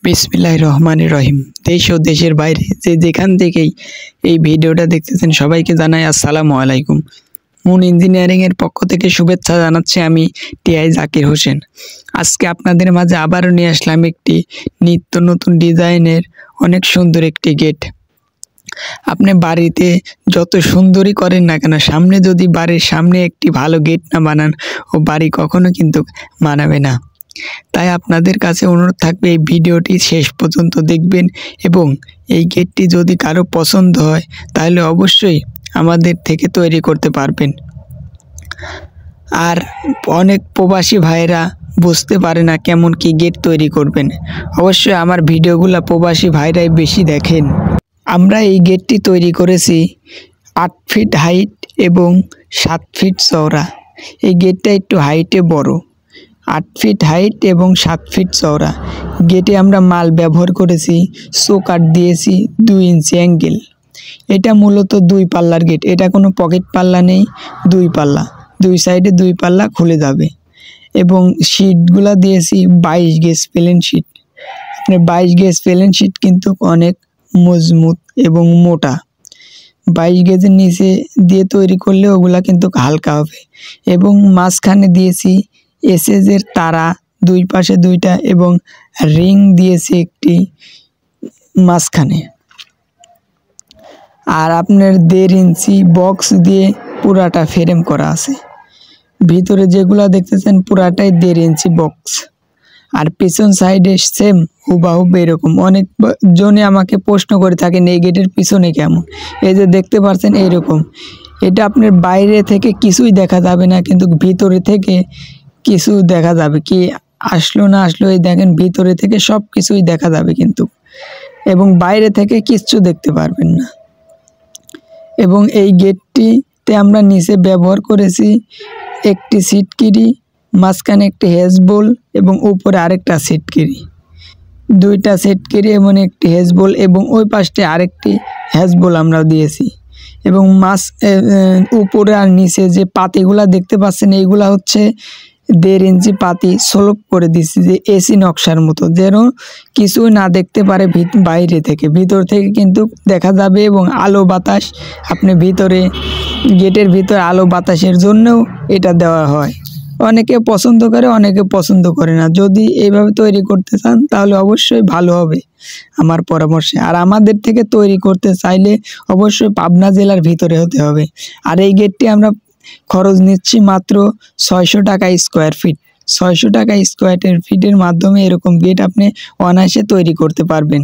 বিসমিল্লাহির রহমানির রহিম। দেশ ও দেশের বাইরে যে যেখান থেকেই এই ভিডিওটা দেখতেছেন সবাইকে জানাই আসসালামু আলাইকুম। মুন ইঞ্জিনিয়ারিংয়ের পক্ষ থেকে শুভেচ্ছা জানাচ্ছি আমি টিআই জাকির হোসেন। আজকে আপনাদের মাঝে আবারও নিয়ে আসলাম একটি নিত্য নতুন ডিজাইনের অনেক সুন্দর একটি গেট। আপনি বাড়িতে যত সুন্দরই করেন না কেন, সামনে যদি বাড়ির সামনে একটি ভালো গেট না বানান, ও বাড়ি কখনো কিন্তু মানাবে না। তাই আপনাদের কাছে অনুরোধ থাকবে এই ভিডিওটি শেষ পর্যন্ত দেখবেন, এবং এই গেটটি যদি কারো পছন্দ হয় তাহলে অবশ্যই আমাদের থেকে তৈরি করতে পারবেন। আর অনেক প্রবাসী ভাইরা বুঝতে পারে না কেমন কি গেট তৈরি করবেন। অবশ্যই আমার ভিডিওগুলো প্রবাসী ভাইরাই বেশি দেখেন। আমরা এই গেটটি তৈরি করেছি 8 ফিট হাইট এবং 7 ফিট চওড়া। এই গেটটা একটু হাইটে বড়, 8 ফিট হাইট এবং 7 ফিট চওড়া। গেটে আমরা মাল ব্যবহার করেছি, চৌকাঠ দিয়েছি 2 ইঞ্চি অ্যাঙ্গেল। এটা মূলত 2 পাল্লার গেট, এটা কোনো পকেট পাল্লা নেই, 2 পাল্লা, 2 সাইডে 2 পাল্লা খুলে যাবে। এবং শিটগুলা দিয়েছি 22 গেজ প্লেন শিট। আপনার 22 গেজ প্লেন শিট কিন্তু অনেক মজবুত এবং মোটা। 22 গেজের নিচে দিয়ে তৈরি করলে ওগুলা কিন্তু হালকা হবে। এবং মাঝখানে দিয়েছি এসএসের তারা, 2 পাশে 2টা, এবং রিং দিয়েছি একটি মাঝখানে। আর আপনার 1.5 ইঞ্চি বক্স দিয়ে পুরাটা ফ্রেম করা আছে। ভিতরে যেগুলা দেখতেছেন পুরাটাই 1.5 ইঞ্চি বক্স। আর পিছন সাইডে সেম হুবাহুব এরকম। অনেক জনে আমাকে প্রশ্ন করে থাকেন এই গেটের পিছনে কেমন। এই যে দেখতে পাচ্ছেন এইরকম। এটা আপনার বাইরে থেকে কিছুই দেখা যাবে না, কিন্তু ভিতরে থেকে কিছু দেখা যাবে। কি আসলো না আসলো, এই দেখেন ভিতরে থেকে সব কিছুই দেখা যাবে কিন্তু, এবং বাইরে থেকে কিচ্ছু দেখতে পারবেন না। এবং এই গেটটিতে আমরা নিচে ব্যবহার করেছি একটি সিটকিরি, মাঝখানে একটি হেজবোল, এবং উপরে আরেকটা সিটকিরি, 2টা সিটকিরি এবং একটি হেজবোল, এবং ওই পাশে আরেকটি হেজবোল আমরা দিয়েছি। এবং উপরে আর নিচে যে পাতিগুলা দেখতে পাচ্ছেন এইগুলা হচ্ছে 1.5 ইঞ্চি পাতি স্লোপ করে দিচ্ছি, যে এসি নকশার মতো, যেন কিছুই না দেখতে পারে বাইরে থেকে, ভিতর থেকে কিন্তু দেখা যাবে। এবং আলো বাতাস আপনি ভিতরে, গেটের ভিতরে আলো বাতাসের জন্যও এটা দেওয়া হয়। অনেকে পছন্দ করে, অনেকে পছন্দ করে না। যদি এইভাবে তৈরি করতে চান তাহলে অবশ্যই ভালো হবে আমার পরামর্শে। আর আমাদের থেকে তৈরি করতে চাইলে অবশ্যই পাবনা জেলার ভিতরে হতে হবে। আর এই গেটটি আমরা খরচ নিচ্ছি মাত্র 600 টাকা স্কোয়ার ফিট। 600 টাকা স্কোয়ার ফিটের মাধ্যমে এরকম গেট আপনি অনায়াসে তৈরি করতে পারবেন।